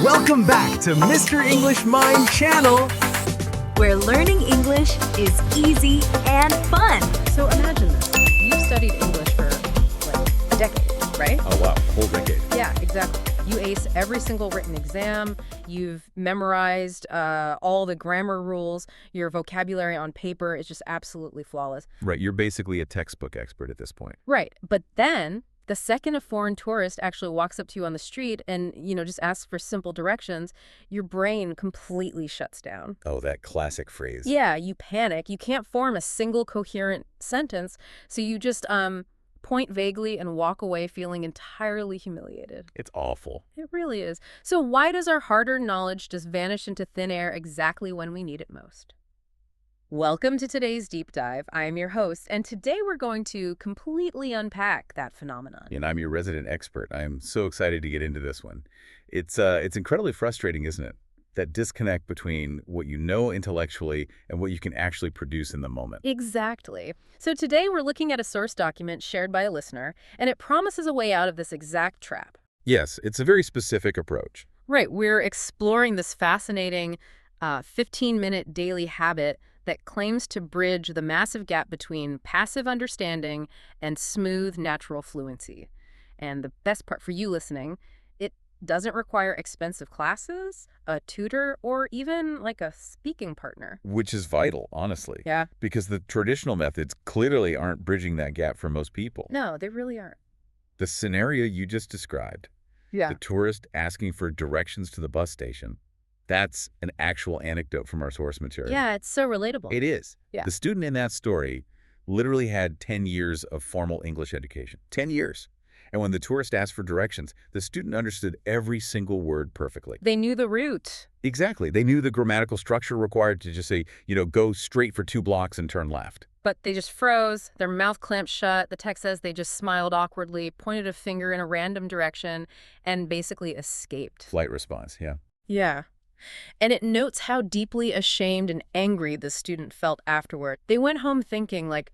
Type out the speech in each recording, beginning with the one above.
Welcome back to Mr. English Mind channel. where learning English is easy and fun. So imagine this. You've studied English for, like, a decade, right? Oh, wow. Whole decade. Yeah, exactly. You ace every single written exam. You've memorized all the grammar rules. Your vocabulary on paper is just absolutely flawless. Right. You're basically a textbook expert at this point. Right. But then the second a foreign tourist actually walks up to you on the street and, just asks for simple directions, your brain completely shuts down. Oh, that classic phrase. Yeah, you panic. You can't form a single coherent sentence, so you just point vaguely and walk away feeling entirely humiliated. It's awful. It really is. So why does our hard-earned knowledge just vanish into thin air exactly when we need it most? Welcome to today's deep dive. I am your host, and today we're going to completely unpack that phenomenon. And I'm your resident expert. I am so excited to get into this one. It's incredibly frustrating, isn't it? That disconnect between what you know intellectually and what you can actually produce in the moment. Exactly. So today we're looking at a source document shared by a listener, and it promises a way out of this exact trap. Yes, it's a very specific approach. Right. We're exploring this fascinating 15-minute daily habit that claims to bridge the massive gap between passive understanding and smooth, natural fluency. And the best part for you listening, it doesn't require expensive classes, a tutor, or even like a speaking partner. Which is vital, honestly. Yeah. Because the traditional methods clearly aren't bridging that gap for most people. No, they really aren't. The scenario you just described, Yeah. the tourist asking for directions to the bus station, that's an actual anecdote from our source material. Yeah, it's so relatable. It is. Yeah. The student in that story literally had 10 years of formal English education. 10 years. And when the tourist asked for directions, the student understood every single word perfectly. They knew the route. Exactly. They knew the grammatical structure required to just say, go straight for 2 blocks and turn left. But they just froze, their mouth clamped shut. The text says they just smiled awkwardly, pointed a finger in a random direction, and basically escaped. Flight response, yeah. Yeah. And it notes how deeply ashamed and angry the student felt afterward. They went home thinking, like,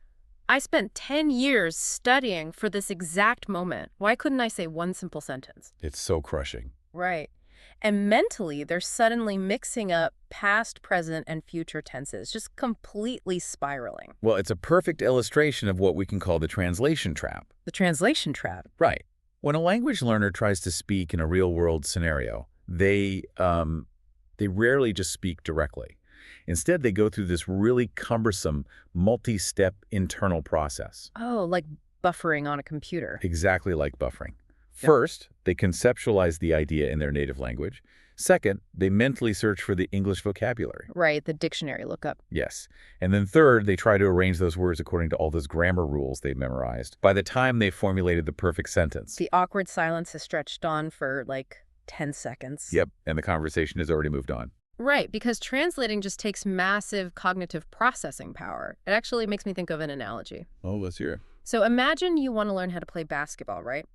I spent 10 years studying for this exact moment. Why couldn't I say one simple sentence? It's so crushing. Right. And mentally, they're suddenly mixing up past, present, and future tenses, just completely spiraling. Well, it's a perfect illustration of what we can call the translation trap. The translation trap. Right. When a language learner tries to speak in a real-world scenario, they rarely just speak directly. Instead, they go through this really cumbersome, multi-step internal process. Oh, like buffering on a computer. Exactly like buffering. First, they conceptualize the idea in their native language. Second, they mentally search for the English vocabulary. Right, the dictionary lookup. Yes. And then third, they try to arrange those words according to all those grammar rules they've memorized. By the time they've formulated the perfect sentence. The awkward silence has stretched on for, 10 seconds. Yep, and the conversation has already moved on. Right, because translating just takes massive cognitive processing power. It actually makes me think of an analogy. Oh, let's hear it. So imagine you want to learn how to play basketball, right?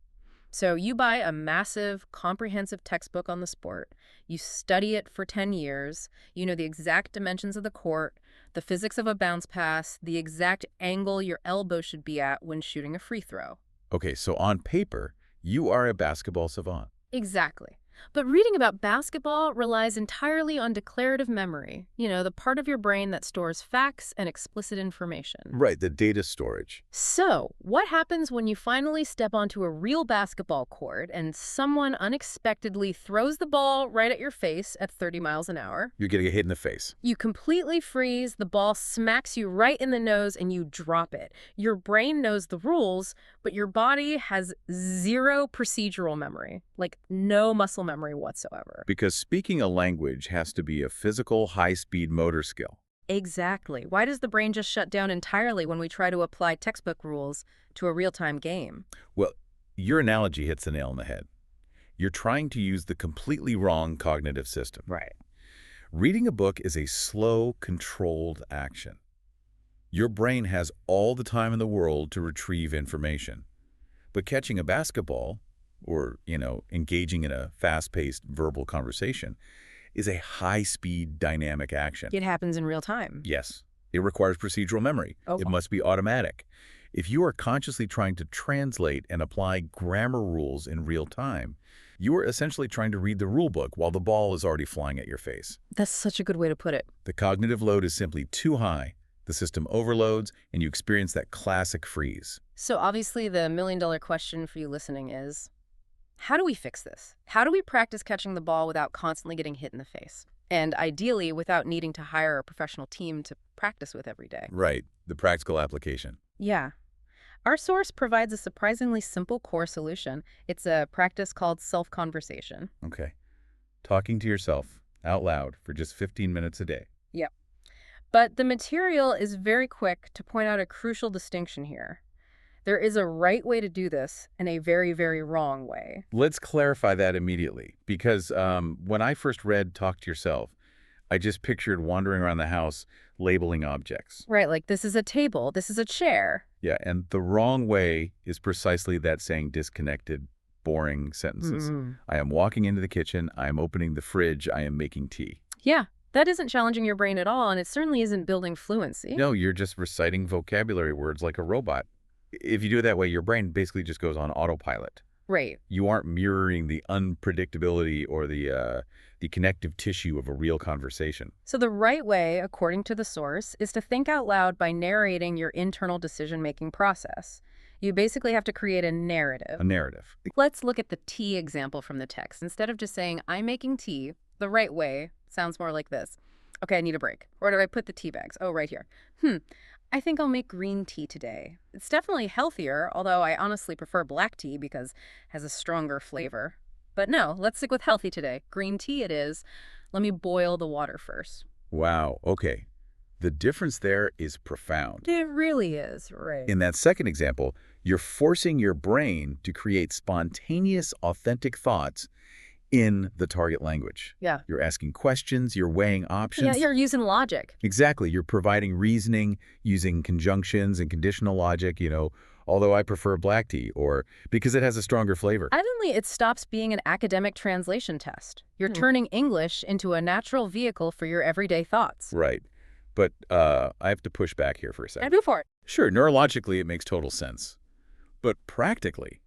So you buy a massive, comprehensive textbook on the sport. You study it for 10 years. You know the exact dimensions of the court, the physics of a bounce pass, the exact angle your elbow should be at when shooting a free throw. Okay, so on paper, you are a basketball savant. Exactly. But reading about basketball relies entirely on declarative memory, the part of your brain that stores facts and explicit information. Right, the data storage. So, what happens when you finally step onto a real basketball court and someone unexpectedly throws the ball right at your face at 30 miles an hour? You're getting a hit in the face. You completely freeze, the ball smacks you right in the nose, and you drop it. Your brain knows the rules, but your body has zero procedural memory, like no muscle memory whatsoever. Because speaking a language has to be a physical, high-speed motor skill. Exactly. Why does the brain just shut down entirely when we try to apply textbook rules to a real-time game? Well, your analogy hits the nail on the head. You're trying to use the completely wrong cognitive system. Right. Reading a book is a slow, controlled action. Your brain has all the time in the world to retrieve information. But catching a basketball, or, engaging in a fast-paced verbal conversation, is a high-speed dynamic action. It happens in real time. Yes. It requires procedural memory. Oh. It must be automatic. If you are consciously trying to translate and apply grammar rules in real time, You are essentially trying to read the rule book while the ball is already flying at your face. That's such a good way to put it. The cognitive load is simply too high. The system overloads, and you experience that classic freeze. So obviously the million-dollar question for you listening is, how do we fix this? How do we practice catching the ball without constantly getting hit in the face? And ideally, without needing to hire a professional team to practice with every day. Right, the practical application. Yeah. Our source provides a surprisingly simple core solution. It's a practice called self-conversation. Okay. Talking to yourself out loud for just 15 minutes a day. Yep. But the material is very quick to point out a crucial distinction here. There is a right way to do this and a very, very wrong way. Let's clarify that immediately, because when I first read Talk to Yourself, I just pictured wandering around the house labeling objects. Right, like this is a table, this is a chair. Yeah, and the wrong way is precisely that saying disconnected, boring sentences. I am walking into the kitchen, I am opening the fridge, I am making tea. Yeah, that isn't challenging your brain at all, and it certainly isn't building fluency. No, you're just reciting vocabulary words like a robot. If you do it that way, your brain basically just goes on autopilot. Right. You aren't mirroring the unpredictability or the connective tissue of a real conversation. So the right way, according to the source, is to think out loud by narrating your internal decision-making process. You basically have to create a narrative. A narrative. Let's look at the tea example from the text. Instead of just saying, I'm making tea, the right way sounds more like this. Okay, I need a break. Where do I put the tea bags? Oh, right here. I think I'll make green tea today. It's definitely healthier, although I honestly prefer black tea because it has a stronger flavor. But no, let's stick with healthy today. Green tea it is. Let me boil the water first. Wow, okay. The difference there is profound. It really is, right. In that second example, you're forcing your brain to create spontaneous, authentic thoughts in the target language. Yeah. You're asking questions, you're weighing options. Yeah, you're using logic. Exactly. You're providing reasoning, using conjunctions and conditional logic, although I prefer black tea, or because it has a stronger flavor. Suddenly, it stops being an academic translation test. You're turning English into a natural vehicle for your everyday thoughts. Right. But I have to push back here for a second. And go for it. Sure, neurologically, it makes total sense. But practically,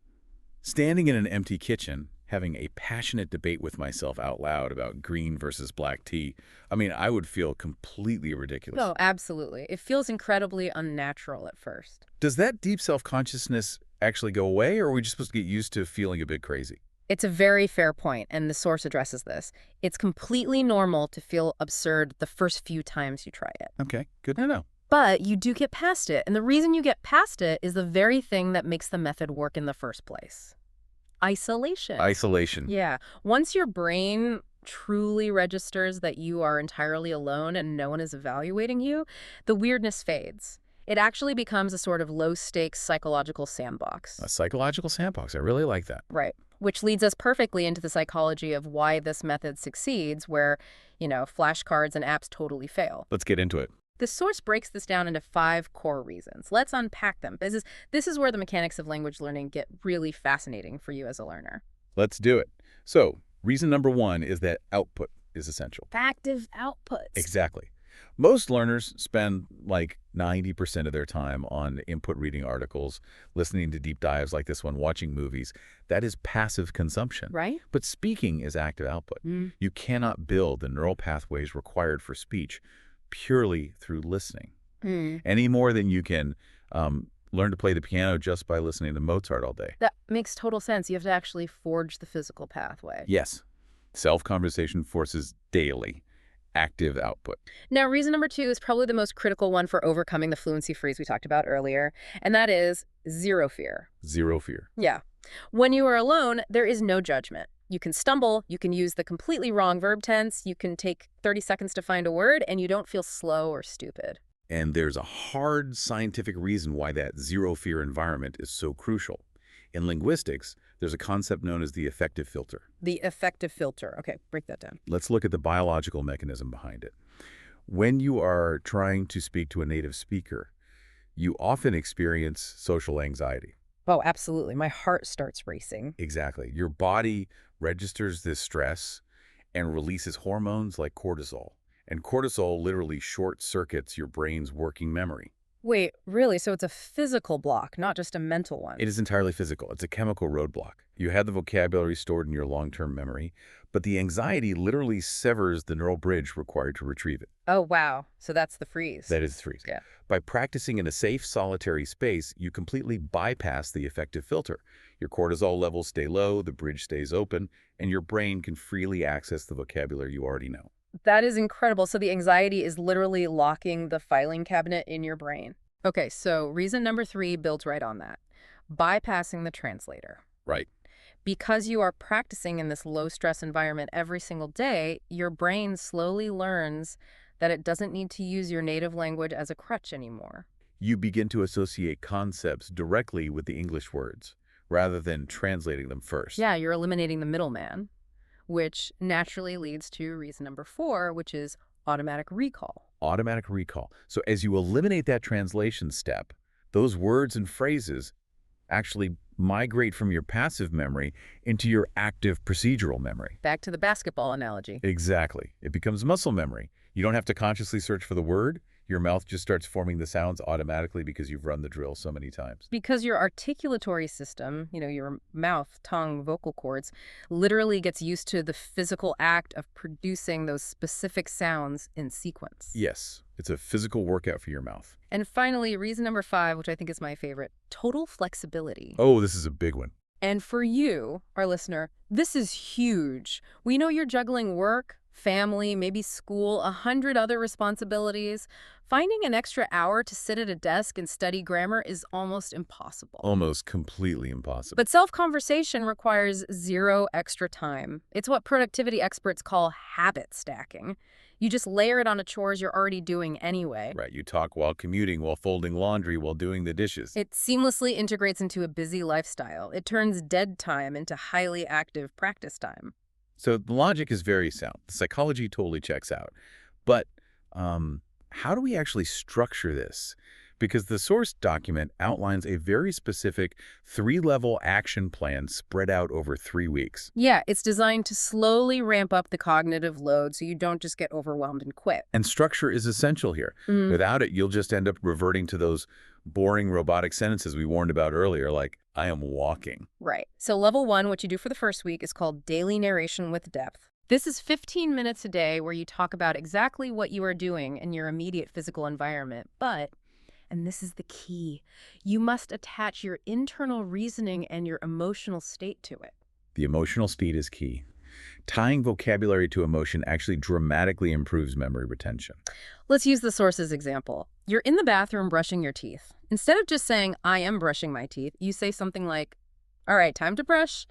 standing in an empty kitchen, having a passionate debate with myself out loud about green versus black tea, I would feel completely ridiculous. No, absolutely. It feels incredibly unnatural at first. Does that deep self-consciousness actually go away, or are we just supposed to get used to feeling a bit crazy? It's a very fair point, and the source addresses this. It's completely normal to feel absurd the first few times you try it. Okay, good to know. But you do get past it, and the reason you get past it is the very thing that makes the method work in the first place. Isolation. Isolation. Yeah. Once your brain truly registers that you are entirely alone and no one is evaluating you, the weirdness fades. It actually becomes a sort of low-stakes psychological sandbox. A psychological sandbox. I really like that. Right. Which leads us perfectly into the psychology of why this method succeeds, where, flashcards and apps totally fail. Let's get into it. The source breaks this down into 5 core reasons. Let's unpack them. This is where the mechanics of language learning get really fascinating for you as a learner. Let's do it. So, reason number 1 is that output is essential. Active outputs. Exactly. Most learners spend like 90% of their time on input reading articles, listening to deep dives like this one, watching movies. That is passive consumption. Right? But speaking is active output. You cannot build the neural pathways required for speech purely through listening, any more than you can learn to play the piano just by listening to Mozart all day. That makes total sense. You have to actually forge the physical pathway. Yes. Self-conversation forces daily active output. Now, reason number 2 is probably the most critical one for overcoming the fluency freeze we talked about earlier, and that is zero fear. Zero fear. Yeah. When you are alone, there is no judgment. You can stumble, you can use the completely wrong verb tense, you can take 30 seconds to find a word, and you don't feel slow or stupid. And there's a hard scientific reason why that zero fear environment is so crucial. In linguistics, there's a concept known as the affective filter. The affective filter. Okay, break that down. Let's look at the biological mechanism behind it. When you are trying to speak to a native speaker, you often experience social anxiety. Oh, absolutely. My heart starts racing. Exactly. Your body registers this stress and releases hormones like cortisol. And cortisol literally short-circuits your brain's working memory. Wait, really? So it's a physical block, not just a mental one? It is entirely physical. It's a chemical roadblock. You had the vocabulary stored in your long-term memory, but the anxiety literally severs the neural bridge required to retrieve it. Oh, wow. So that's the freeze. That is freeze. Yeah. By practicing in a safe, solitary space, you completely bypass the effective filter. Your cortisol levels stay low, the bridge stays open, and your brain can freely access the vocabulary you already know. That is incredible. So the anxiety is literally locking the filing cabinet in your brain. Okay, so reason number 3 builds right on that. Bypassing the translator. Right. Because you are practicing in this low-stress environment every single day, your brain slowly learns that it doesn't need to use your native language as a crutch anymore. You begin to associate concepts directly with the English words, rather than translating them first. Yeah, you're eliminating the middleman, which naturally leads to reason number 4, which is automatic recall. Automatic recall. So as you eliminate that translation step, those words and phrases actually migrate from your passive memory into your active procedural memory. Back to the basketball analogy. Exactly. It becomes muscle memory. You don't have to consciously search for the word. Your mouth just starts forming the sounds automatically because you've run the drill so many times. Because your articulatory system, your mouth, tongue, vocal cords, literally gets used to the physical act of producing those specific sounds in sequence. Yes, it's a physical workout for your mouth. And finally, reason number 5, which I think is my favorite, total flexibility. Oh, this is a big one. And for you, our listener, this is huge. We know you're juggling work, family, maybe school, 100 other responsibilities. Finding an extra hour to sit at a desk and study grammar is almost impossible. Almost completely impossible. But self-conversation requires 0 extra time. It's what productivity experts call habit stacking. You just layer it on chores you're already doing anyway. Right, you talk while commuting, while folding laundry, while doing the dishes. It seamlessly integrates into a busy lifestyle. It turns dead time into highly active practice time. So the logic is very sound. The psychology totally checks out. But how do we actually structure this? Because the source document outlines a very specific 3-level action plan spread out over 3 weeks. Yeah, it's designed to slowly ramp up the cognitive load so you don't just get overwhelmed and quit. And structure is essential here. Without it, you'll just end up reverting to those boring robotic sentences we warned about earlier, like, I am walking. Right. So level 1, what you do for the first week, is called daily narration with depth. This is 15 minutes a day where you talk about exactly what you are doing in your immediate physical environment. But, and this is the key, you must attach your internal reasoning and your emotional state to it. The emotional speed is key. Tying vocabulary to emotion actually dramatically improves memory retention. Let's use the source's example. You're in the bathroom brushing your teeth. Instead of just saying, I am brushing my teeth, you say something like, all right, time to brush.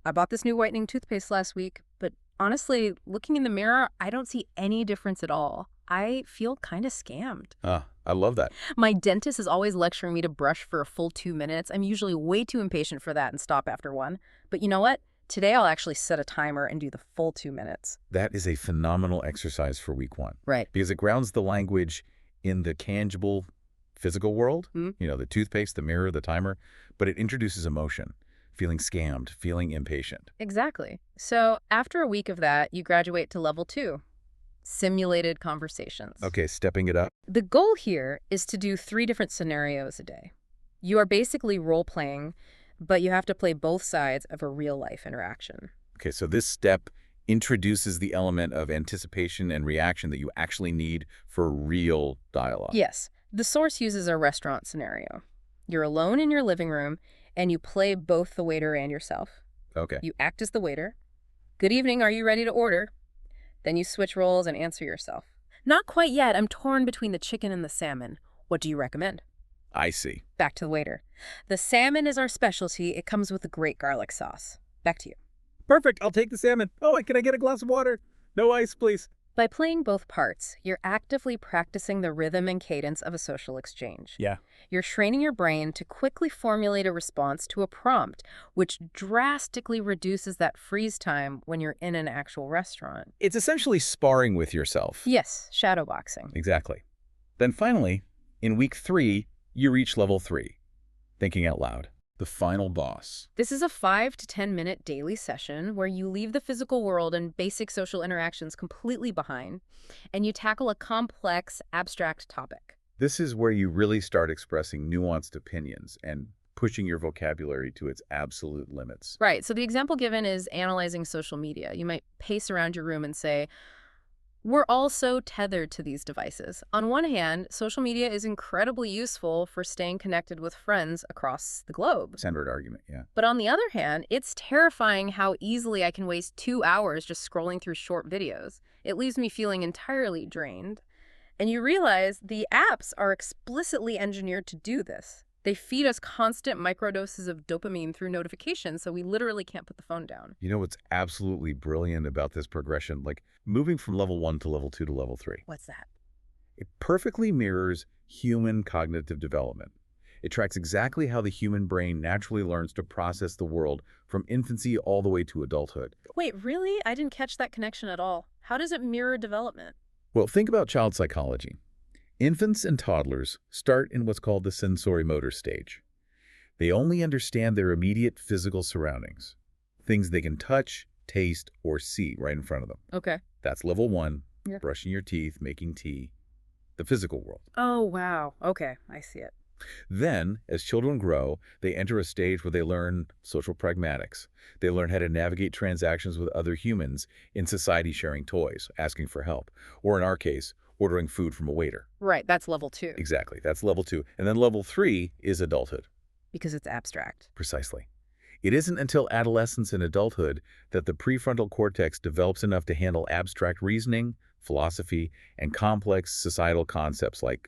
I bought this new whitening toothpaste last week, but honestly, looking in the mirror, I don't see any difference at all. I feel kind of scammed. I love that. My dentist is always lecturing me to brush for a full 2 minutes. I'm usually way too impatient for that and stop after 1. But you know what? Today I'll actually set a timer and do the full 2 minutes. That is a phenomenal exercise for week 1. Right. Because it grounds the language in the tangible physical world, the toothpaste, the mirror, the timer, but it introduces emotion, feeling scammed, feeling impatient. Exactly. So after a week of that, you graduate to level 2, simulated conversations. Okay, stepping it up. The goal here is to do 3 different scenarios a day. You are basically role-playing, but you have to play both sides of a real-life interaction. Okay, so this step introduces the element of anticipation and reaction that you actually need for real dialogue. Yes. The source uses a restaurant scenario. You're alone in your living room, and you play both the waiter and yourself. Okay. You act as the waiter. Good evening, are you ready to order? Then you switch roles and answer yourself. Not quite yet. I'm torn between the chicken and the salmon. What do you recommend? I see. Back to the waiter. The salmon is our specialty. It comes with a great garlic sauce. Back to you. Perfect. I'll take the salmon. Oh, can I get a glass of water? No ice, please. By playing both parts, you're actively practicing the rhythm and cadence of a social exchange. Yeah. You're training your brain to quickly formulate a response to a prompt, which drastically reduces that freeze time when you're in an actual restaurant. It's essentially sparring with yourself. Yes, shadowboxing. Exactly. Then finally, in week 3, you reach level 3, thinking out loud. The final boss. This is a 5 to 10 minute daily session where you leave the physical world and basic social interactions completely behind, and you tackle a complex, abstract topic. This is where you really start expressing nuanced opinions and pushing your vocabulary to its absolute limits. Right. So the example given is analyzing social media. You might pace around your room and say, we're all so tethered to these devices. On one hand, social media is incredibly useful for staying connected with friends across the globe. Standard argument, yeah. But on the other hand, it's terrifying how easily I can waste 2 hours just scrolling through short videos. It leaves me feeling entirely drained. And you realize the apps are explicitly engineered to do this. They feed us constant microdoses of dopamine through notifications, so we literally can't put the phone down. You know what's absolutely brilliant about this progression? Like moving from level 1 to level 2 to level 3. What's that? It perfectly mirrors human cognitive development. It tracks exactly how the human brain naturally learns to process the world from infancy all the way to adulthood. Wait, really? I didn't catch that connection at all. How does it mirror development? Well, think about child psychology. Infants and toddlers start in what's called the sensory-motor stage. They only understand their immediate physical surroundings, things they can touch, taste, or see right in front of them. Okay. That's level 1, Yeah. brushing your teeth, making tea, the physical world. Oh, wow. Okay, I see it. Then, as children grow, they enter a stage where they learn social pragmatics. They learn how to navigate transactions with other humans in society, sharing toys, asking for help, or in our case, ordering food from a waiter. Right, that's level 2. Exactly. That's level 2. And then level 3 is adulthood. Because it's abstract. Precisely. It isn't until adolescence and adulthood that the prefrontal cortex develops enough to handle abstract reasoning, philosophy, and complex societal concepts like,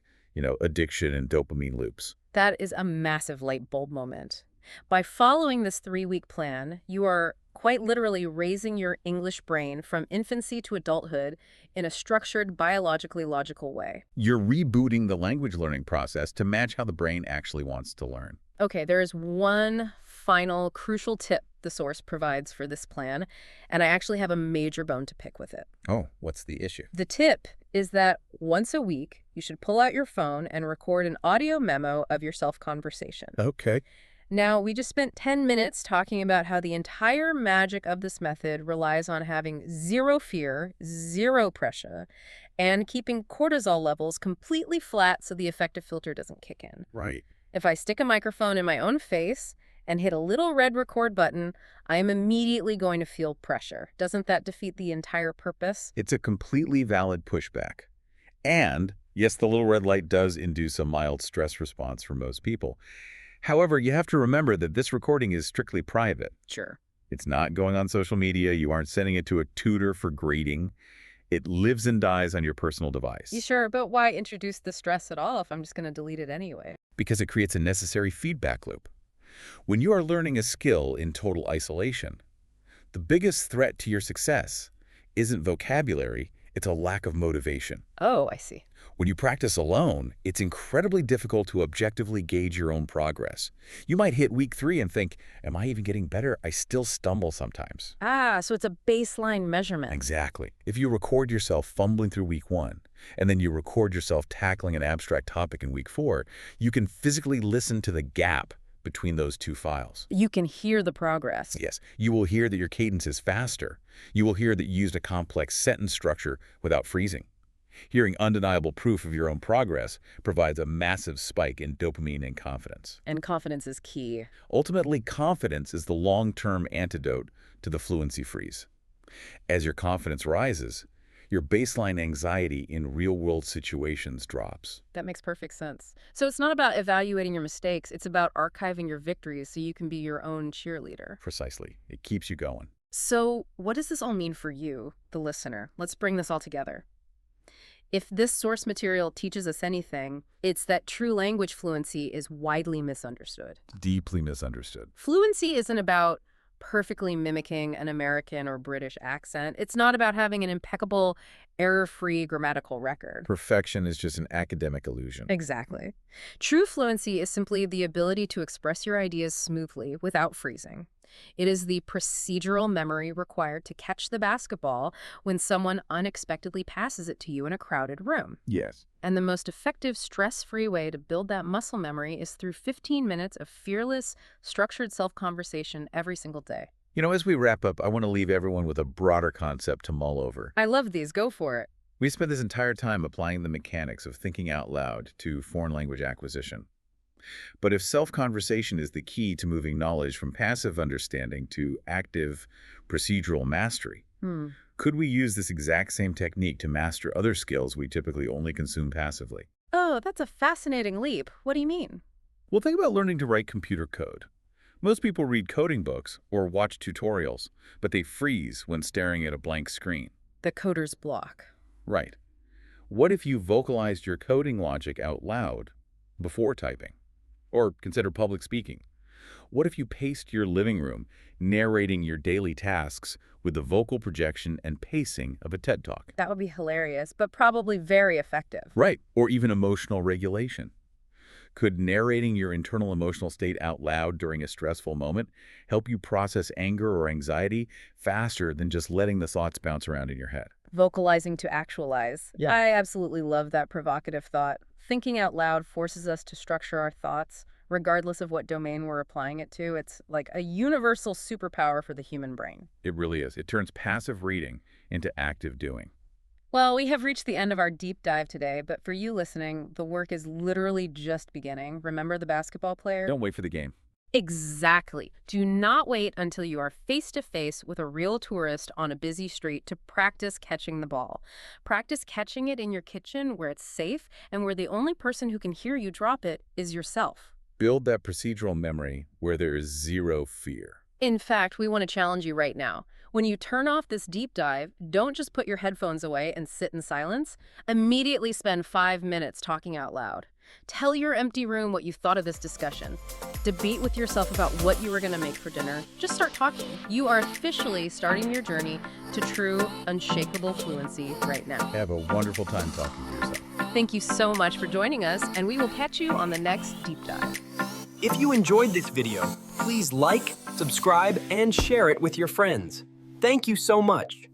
addiction and dopamine loops. That is a massive light bulb moment. By following this 3-week plan, you are quite literally raising your English brain from infancy to adulthood in a structured, biologically logical way. You're rebooting the language learning process to match how the brain actually wants to learn. Okay, there is one final crucial tip the source provides for this plan, and I actually have a major bone to pick with it. Oh, what's the issue? The tip is that once a week, you should pull out your phone and record an audio memo of your self-conversation. Okay. Now, we just spent 10 minutes talking about how the entire magic of this method relies on having zero fear, zero pressure, and keeping cortisol levels completely flat so the effective filter doesn't kick in. Right. If I stick a microphone in my own face and hit a little red record button, I am immediately going to feel pressure. Doesn't that defeat the entire purpose? It's a completely valid pushback. And, yes, the little red light does induce a mild stress response for most people. However, you have to remember that this recording is strictly private. Sure. It's not going on social media. You aren't sending it to a tutor for grading. It lives and dies on your personal device. You sure? But why introduce the stress at all if I'm just going to delete it anyway? Because it creates a necessary feedback loop. When you are learning a skill in total isolation, the biggest threat to your success isn't vocabulary, it's a lack of motivation. Oh, I see. When you practice alone, it's incredibly difficult to objectively gauge your own progress. You might hit week 3 and think, am I even getting better? I still stumble sometimes. Ah, so it's a baseline measurement. Exactly. If you record yourself fumbling through week 1, and then you record yourself tackling an abstract topic in week 4, you can physically listen to the gap between those two files. You can hear the progress. Yes, you will hear that your cadence is faster. You will hear that you used a complex sentence structure without freezing. Hearing undeniable proof of your own progress provides a massive spike in dopamine and confidence. And confidence is key. Ultimately, confidence is the long-term antidote to the fluency freeze. As your confidence rises, your baseline anxiety in real-world situations drops. That makes perfect sense. So it's not about evaluating your mistakes, it's about archiving your victories so you can be your own cheerleader. Precisely. It keeps you going. So what does this all mean for you, the listener? Let's bring this all together. If this source material teaches us anything, it's that true language fluency is widely misunderstood. Deeply misunderstood. Fluency isn't about perfectly mimicking an American or British accent. It's not about having an impeccable, error-free grammatical record. Perfection is just an academic illusion. Exactly. True fluency is simply the ability to express your ideas smoothly without freezing. It is the procedural memory required to catch the basketball when someone unexpectedly passes it to you in a crowded room. Yes. And the most effective stress-free way to build that muscle memory is through 15 minutes of fearless, structured self-conversation every single day. As we wrap up, I want to leave everyone with a broader concept to mull over. I love these. Go for it. We spend this entire time applying the mechanics of thinking out loud to foreign language acquisition. But if self-conversation is the key to moving knowledge from passive understanding to active procedural mastery, could we use this exact same technique to master other skills we typically only consume passively? Oh, that's a fascinating leap. What do you mean? Well, think about learning to write computer code. Most people read coding books or watch tutorials, but they freeze when staring at a blank screen. The coder's block. Right. What if you vocalized your coding logic out loud before typing? Or consider public speaking. What if you paced your living room, narrating your daily tasks with the vocal projection and pacing of a TED Talk? That would be hilarious, but probably very effective. Right. Or even emotional regulation. Could narrating your internal emotional state out loud during a stressful moment help you process anger or anxiety faster than just letting the thoughts bounce around in your head? Vocalizing to actualize. Yeah. I absolutely love that provocative thought. Thinking out loud forces us to structure our thoughts, regardless of what domain we're applying it to. It's like a universal superpower for the human brain. It really is. It turns passive reading into active doing. Well, we have reached the end of our deep dive today, but for you listening, the work is literally just beginning. Remember the basketball player? Don't wait for the game. Exactly. Do not wait until you are face-to-face with a real tourist on a busy street to practice catching the ball. Practice catching it in your kitchen where it's safe and where the only person who can hear you drop it is yourself. Build that procedural memory where there is zero fear. In fact, we want to challenge you right now. When you turn off this deep dive, don't just put your headphones away and sit in silence. Immediately spend 5 minutes talking out loud. Tell your empty room what you thought of this discussion. Debate with yourself about what you were going to make for dinner. Just start talking. You are officially starting your journey to true, unshakable fluency right now. Have a wonderful time talking to yourself. Thank you so much for joining us, and we will catch you on the next deep dive. If you enjoyed this video, please like, subscribe, and share it with your friends. Thank you so much.